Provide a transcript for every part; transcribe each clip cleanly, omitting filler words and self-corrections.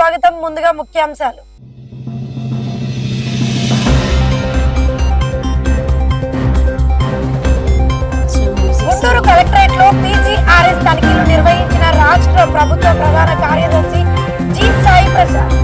స్వాగతం. ముందుగా ముఖ్యాంశాలు. గుంటూరు కలెక్టరేట్ లో పీజీఆర్ఎస్ తనిఖీలు నిర్వహించిన రాష్ట్ర ప్రభుత్వ ప్రధాన కార్యదర్శి జి సాయి ప్రసాద్.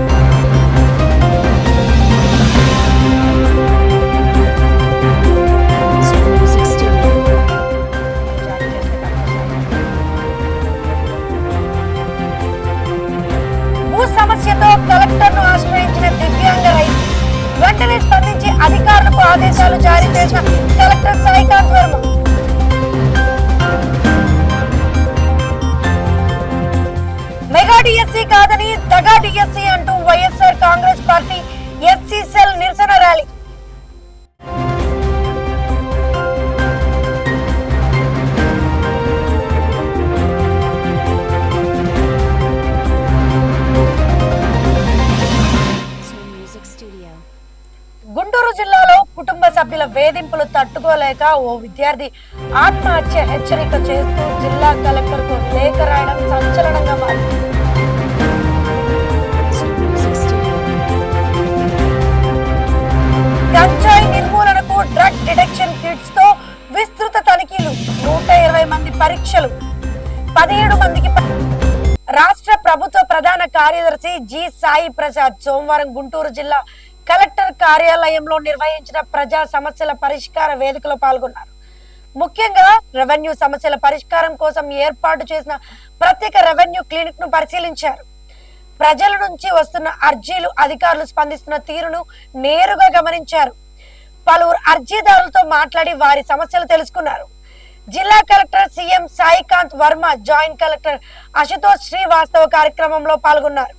భూ సమస్యతో కలెక్టర్ ను ఆశ్రయించిన దివ్యాంగ రైతు వెంటనే స్పందించి అధికారులకు ఆదేశాలు జారీ చేసిన collector Saikanth Varma. Mega DSC కాదని దగా డిఎస్సీ అంటూ YSR Congress party SC cell నిరసన ర్యాలీ. గుంటూరు జిల్లాలో కుటుంబ సభ్యుల వేధింపులు తట్టుకోలేక ఓ విద్యార్థి ఆత్మహత్య హెచ్చరిక చేస్తూ జిల్లా కలెక్టర్ కు లేఖ రాయడం సంచలనంగా మారింది. గంజాయి నిర్మూలనకు డ్రగ్ డిటెక్షన్ కిట్స్ తో విస్తృత తనిఖీలు, 120 మంది పరీక్షలు, 17 మందికి. రాష్ట్ర ప్రభుత్వ ప్రధాన కార్యదర్శి జి సాయి ప్రసాద్ సోమవారం గుంటూరు జిల్లా కలెక్టర్ కార్యాలయంలో నిర్వహించిన ప్రజా సమస్యల పరిష్కార వేదికలో పాల్గొన్నారు. ముఖ్యంగా రెవెన్యూ సమస్యల పరిష్కారం కోసం ఏర్పాటు చేసిన ప్రత్యేక రెవెన్యూ క్లినిక్ ను పరిశీలించారు. ప్రజల నుంచి వస్తున్న అర్జీలు, అధికారులు స్పందిస్తున్న తీరును నేరుగా గమనించారు. పలువురు అర్జీదారులతో మాట్లాడి వారి సమస్యలు తెలుసుకున్నారు. జిల్లా collector CM Saikanth Varma, joint collector Ashutosh Srivastava కార్యక్రమంలో పాల్గొన్నారు.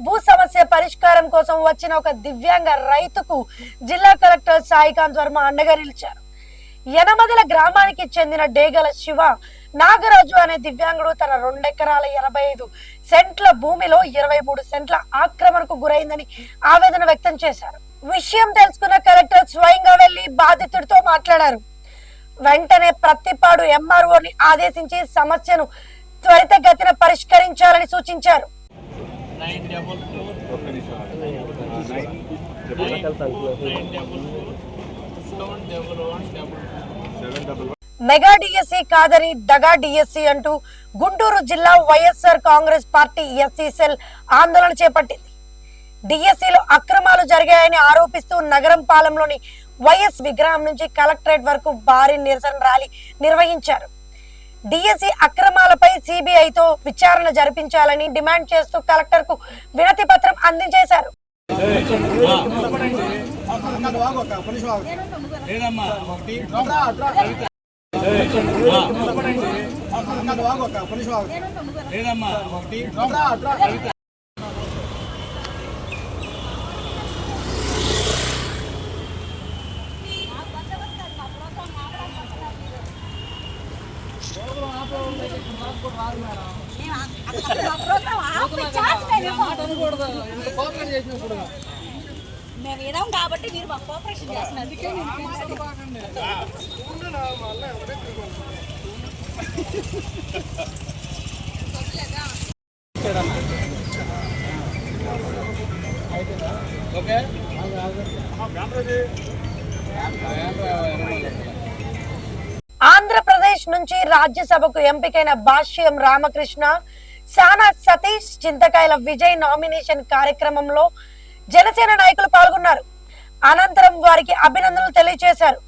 భూ సమస్య పరిష్కారం కోసం వచ్చిన ఒక దివ్యాంగ రైతుకు జిల్లా కలెక్టర్ సాయికాంత్ వర్మ అండగా నిలిచారు. యనమదల గ్రామానికి చెందిన డేగల శివ నాగరాజు అనే దివ్యాంగుడు తన 2 ఎకరాల 85 సెంట్ల భూమిలో 23 సెంట్ల ఆక్రమణకు గురైందని ఆవేదన వ్యక్తం చేశారు. విషయం తెలుసుకున్న కలెక్టర్ స్వయంగా వెళ్లి బాధితుడితో మాట్లాడారు. వెంటనే ప్రత్తిపాడు ఎంఆర్ఓని ఆదేశించి సమస్యను త్వరితగతిన పరిష్కరించాలని సూచించారు. మెగా డిఎస్సీ కాదని దగా డిఎస్సీ అంటూ గుంటూరు జిల్లా YSR Congress party SC cell ఆందోళన చేపట్టింది. డిఎస్సీలో అక్రమాలు జరిగాయని ఆరోపిస్తూ నగరం పాలెంలోని వైఎస్ విగ్రహం నుంచి కలెక్టరేట్ వరకు భారీ నిరసన ర్యాలీ నిర్వహించారు. డిఎస్సీ అక్రమాలపై సిబిఐతో విచారణ జరిపించాలని డిమాండ్ చేస్తూ కలెక్టర్ కు వినతి పత్రం అందించేశారు. మేము వినాం కాబట్టి మీరు మాకు కోఆపరేషన్ చేస్తున్నారు. అందుకే ఆంధ్రప్రదేశ్ నుంచి రాజ్యసభకు ఎంపికైన భాష్యం రామకృష్ణ, సానా సతీష్, చింతకాయల విజయ్ నామినేషన్ కార్యక్రమంలో జనసేన నాయకులు పాల్గొన్నారు. అనంతరం వారికి అభినందనలు తెలియజేశారు.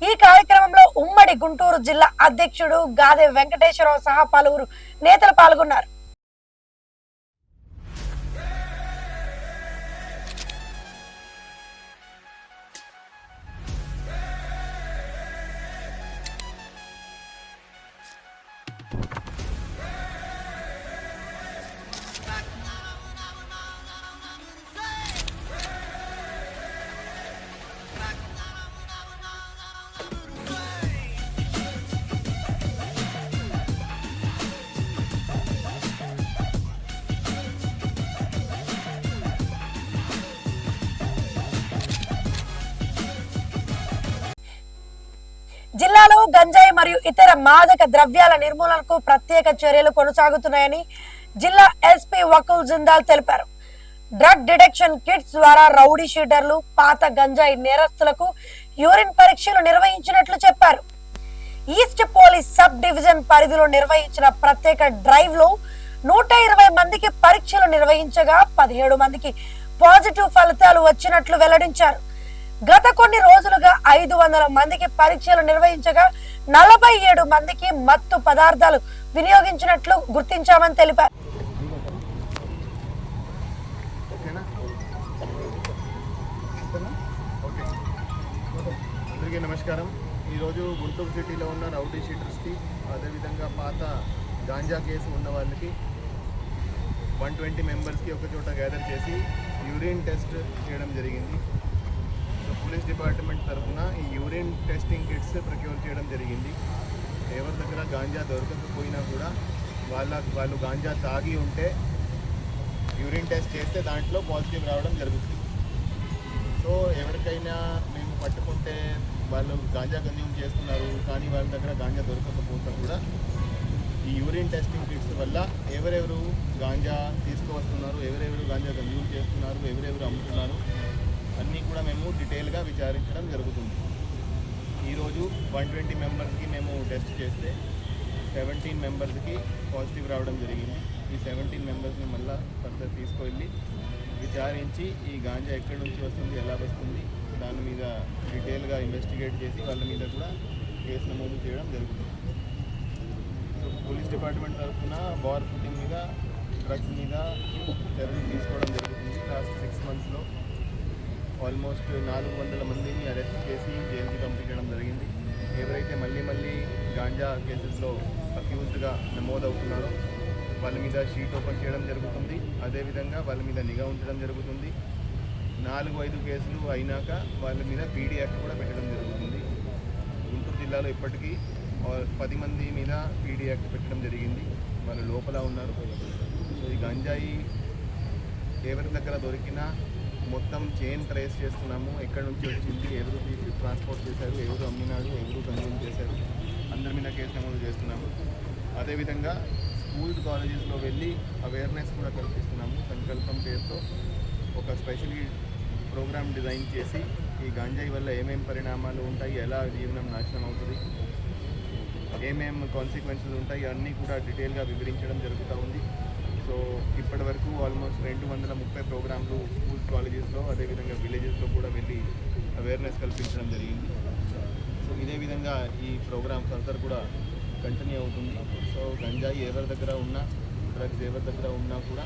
ఈ కార్యక్రమంలో ఉమ్మడి గుంటూరు జిల్లా అధ్యక్షుడు గాదే వెంకటేశ్వరరావు సహా పలువురు నేతలు పాల్గొన్నారు. జిల్లాలో గంజాయి మరియు ఇతర మాదక ద్రవ్యాల నిర్మూలనకు ప్రత్యేక చర్యలు కొనసాగుతున్నాయని జిల్లా ఎస్పీ వకుల్ జిందాల్ తెలిపారు. డ్రగ్ డిటెక్షన్ కిట్స్ ద్వారా రౌడీ షీటర్లు, పాత గంజాయి నేరస్తులకు యూరిన్ పరీక్షలు నిర్వహించినట్లు చెప్పారు. ఈస్ట్ పోలీస్ సబ్ డివిజన్ పరిధిలో నిర్వహించిన ప్రత్యేక డ్రైవ్ లో 120 మందికి పరీక్షలు నిర్వహించగా 17 మందికి పాజిటివ్ ఫలితాలు వచ్చినట్లు వెల్లడించారు. గత కొన్ని రోజులుగా 500 మందికి పరీక్షలు నిర్వహించగా 47 మందికి మత్తు పదార్థాలు వినియోగించినట్లు గుర్తించామని తెలిపారు. అందరికీ నమస్కారం. ఈరోజు గుంటూరు సిటీలో ఉన్న రౌడీ షీటర్స్కి, అదేవిధంగా పాత గాంజా కేసు ఉన్న వాళ్ళకి 120 మెంబర్స్కి ఒక చోట గ్యాదర్ చేసి యూరిన్ టెస్ట్ చేయడం జరిగింది. పోలీస్ డిపార్ట్మెంట్ తరఫున ఈ యూరిన్ టెస్టింగ్ కిట్స్ ప్రొక్యూర్ చేయడం జరిగింది. ఎవరి దగ్గర గాంజా దొరకకపోయినా కూడా వాళ్ళు గాంజా తాగి ఉంటే యూరిన్ టెస్ట్ చేస్తే దాంట్లో పాజిటివ్ రావడం జరుగుతుంది. సో ఎవరికైనా మేము పట్టుకుంటే వాళ్ళు గాంజా కన్జ్యూమ్ చేస్తున్నారు కానీ వాళ్ళ దగ్గర గాంజా దొరకకపోతే కూడా ఈ యూరిన్ టెస్టింగ్ కిట్స్ వల్ల ఎవరెవరు గాంజా తీసుకువస్తున్నారు, ఎవరెవరు గాంజా కన్జ్యూమ్ చేస్తున్నారు, ఎవరెవరు అమ్ముతున్నారు అన్నీ కూడా మేము డీటెయిల్గా విచారించడం జరుగుతుంది. ఈరోజు 120 మెంబర్స్కి మేము టెస్ట్ చేస్తే 17 మెంబర్స్కి పాజిటివ్ రావడం జరిగింది. ఈ 17 మెంబర్స్ని మళ్ళీ ఫర్దర్ తీసుకువెళ్ళి విచారించి ఈ గాంజా ఎక్కడి నుంచి వస్తుంది, ఎలా వస్తుంది, దాని మీద డీటెయిల్గా ఇన్వెస్టిగేట్ చేసి వాళ్ళ మీద కూడా కేసు నమోదు చేయడం జరుగుతుంది. సో పోలీస్ డిపార్ట్మెంట్ తరఫున బార్ ఫుటింగ్ మీద, డ్రగ్స్ మీద చర్యలు తీసుకోవడం జరుగుతుంది. లాస్ట్ 6 మంత్స్లో ఆల్మోస్ట్ 400 మందిని అరెస్ట్ చేసి జైలుకి పంపించడం జరిగింది. ఎవరైతే మళ్ళీ గాంజా కేసెస్లో అక్యూజ్డ్గా నమోదవుతున్నారో వాళ్ళ మీద షీట్ ఓపెన్ చేయడం జరుగుతుంది. అదేవిధంగా వాళ్ళ మీద నిఘా ఉంచడం జరుగుతుంది. 4-5 కేసులు అయినాక వాళ్ళ మీద పీడీ యాక్ట్ కూడా పెట్టడం జరుగుతుంది. గుంటూరు జిల్లాలో ఇప్పటికీ 10 మంది మీద పీడీ యాక్ట్ పెట్టడం జరిగింది. వాళ్ళు లోపల ఉన్నారు. సో ఈ గంజాయి ఎవరి దగ్గర దొరికినా మొత్తం చైన్ ట్రేస్ చేస్తున్నాము. ఎక్కడి నుంచి వచ్చింది, ఎవరు ట్రాన్స్పోర్ట్ చేశారు, ఎవరు అమ్మినాడు, ఎవరు కన్జ్యూమ్ చేశారు, అందరి మీద కేసు నమోదు చేస్తున్నాము. అదేవిధంగా స్కూల్స్, కాలేజెస్లో వెళ్ళి అవేర్నెస్ కూడా కల్పిస్తున్నాము. సంకల్పం పేరుతో ఒక స్పెషల్ ప్రోగ్రామ్ డిజైన్ చేసి ఈ గాంజాయి వల్ల ఏమేమి పరిణామాలు ఉంటాయి, ఎలా జీవనం నాశనం అవుతుంది, ఏమేమి కాన్సిక్వెన్సెస్ ఉంటాయి అన్నీ కూడా డీటెయిల్గా వివరించడం జరుగుతూ ఉంది. సో ఇప్పటి వరకు ఆల్మోస్ట్ 230 ప్రోగ్రాంలు స్కూల్స్, కాలేజెస్లో, అదేవిధంగా విలేజెస్లో కూడా వెళ్ళి అవేర్నెస్ కల్పించడం జరిగింది. సో ఇదే విధంగా ఈ ప్రోగ్రామ్ ఫర్దర్ కూడా కంటిన్యూ అవుతుంది. సో గంజాయి ఎవరి దగ్గర ఉన్నా, డ్రగ్స్ ఎవరి దగ్గర ఉన్నా కూడా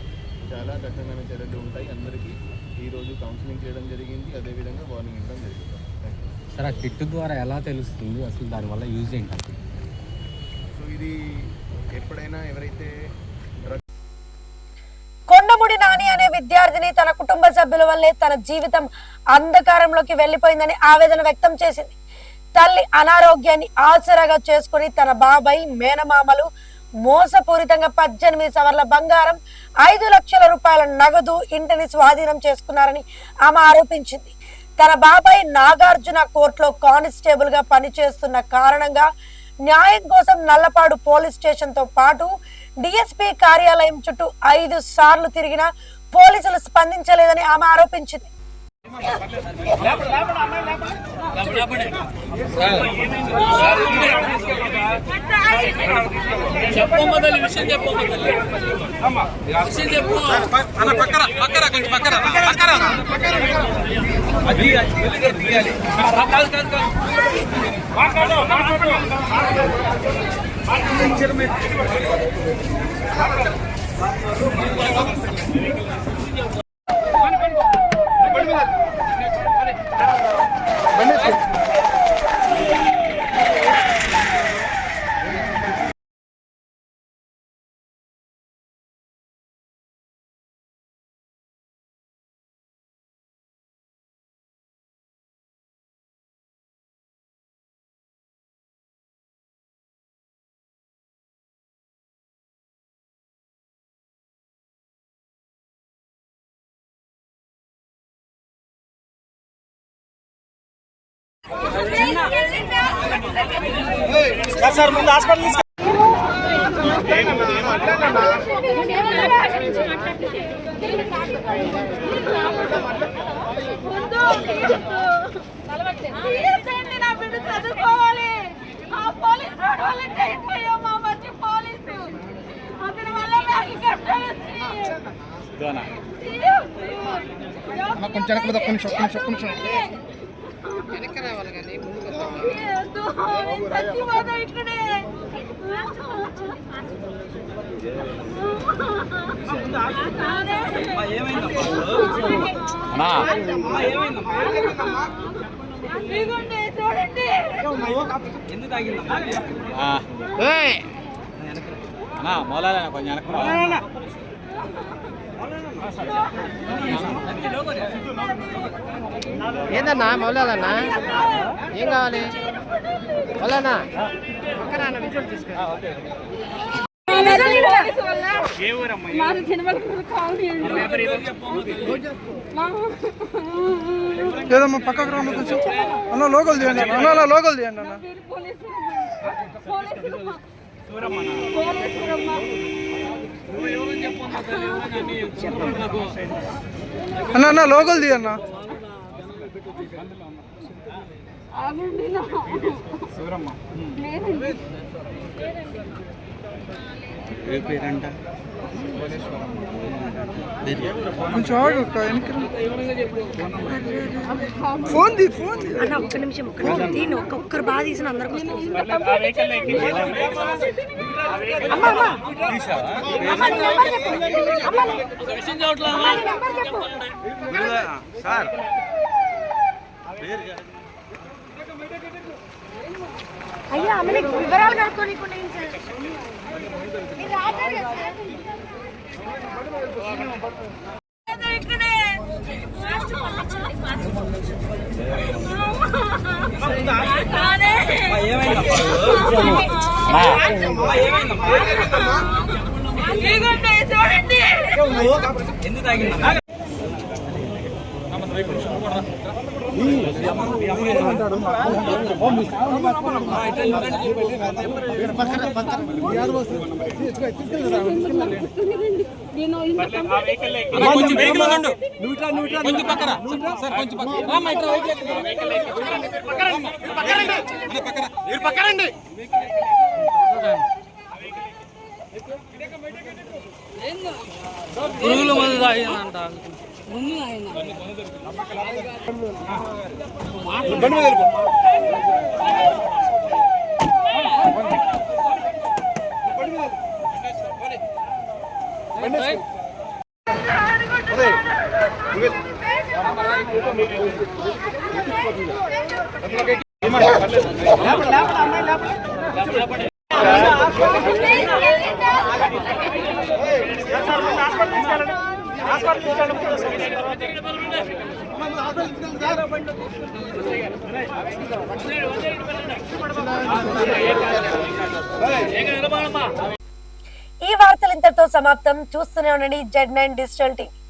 చాలా కఠినమైన చర్యలు ఉంటాయి. అందరికీ ఈరోజు కౌన్సిలింగ్ చేయడం జరిగింది, అదేవిధంగా వార్నింగ్ ఇవ్వడం జరిగింది. సార్, ఆ కిట్ ద్వారా ఎలా తెలుస్తుంది అసలు దానివల్ల యూజ్ ఏంటి? సో ఇది ఎప్పుడైనా ఎవరైతే కొండముడి నాని అనే విద్యార్థిని తన కుటుంబ సభ్యుల వల్లే తన జీవితం అంధకారంలోకి వెళ్లిపోయిందని ఆవేదన వ్యక్తం చేసింది. తల్లి అనారోగ్యాన్ని ఆసరాగా చేసుకుని తన బాబాయ్, మేనమామలు మోసపూరితంగా 18 సవర్ల బంగారం, 5 లక్షల రూపాయల నగదు, ఇంటిని స్వాధీనం చేసుకున్నారని ఆమె ఆరోపించింది. తన బాబాయ్ నాగార్జున కోర్టులో కానిస్టేబుల్ గా పనిచేస్తున్న కారణంగా న్యాయం కోసం నల్లపాడు పోలీస్ స్టేషన్ తో పాటు డిఎస్పీ కార్యాలయం చుట్టూ 5 సార్లు తిరిగినా పోలీసులు స్పందించలేదని ఆమె ఆరోపించింది. చెప్పమ్మదల్లి విషయం చెప్పమ్మదల్లి విషయం చెప్పు అన్న పక్కన పక్కన కొంచెం పక్కన పక్కన అది మాట్లాడు సార్ ముందు హాస్పిటల్ నా బిడ్డ చదువుకోవాలి ఆ పోలీసు మా మంచి పోలీసు అతని వల్ల నాకు కష్టం కొంచెం ఒక్క నిమిషం వెనక్కి రావాలి కానీ చచ్చిపోతా ఇక్కడే చూడండి ఎందుకు తాగిందమ్మా మొదల కొంచెం ఏందన్నా మౌలాదన్నా ఏం కావాలి మౌలానా పక్కన విజువల్ తీసుకో లేదమ్మా పక్కకు రామ్మ కొంచెం అన్న లోకల్ తీయండి అన్న లోకల్ తీయండి అన్న అన్న లోకల్ తీయన్న పేరంట కొంచెం ఆగు ఫోన్ అన్న ఒక్క నిమిషం దీన్ని ఒక్కరు బాగా తీసిన అందరికి సార్ అయ్యా ఆమె వివరాలు కనుక్కోనికుండా ఇక్కడే చూడండి ఎందుకు తాగిందమ్మా కొంచెం వెహికల్ ఉండు కొంచెం పక్కన సార్ కొంచెం పక్కనండి పురుగుల మందు తాగిందంట ముందు ఈ వార్తలు ఇంతటితో సమాప్తం. చూస్తూనే ఉండండి Z9 డిజిటల్ టీవీ.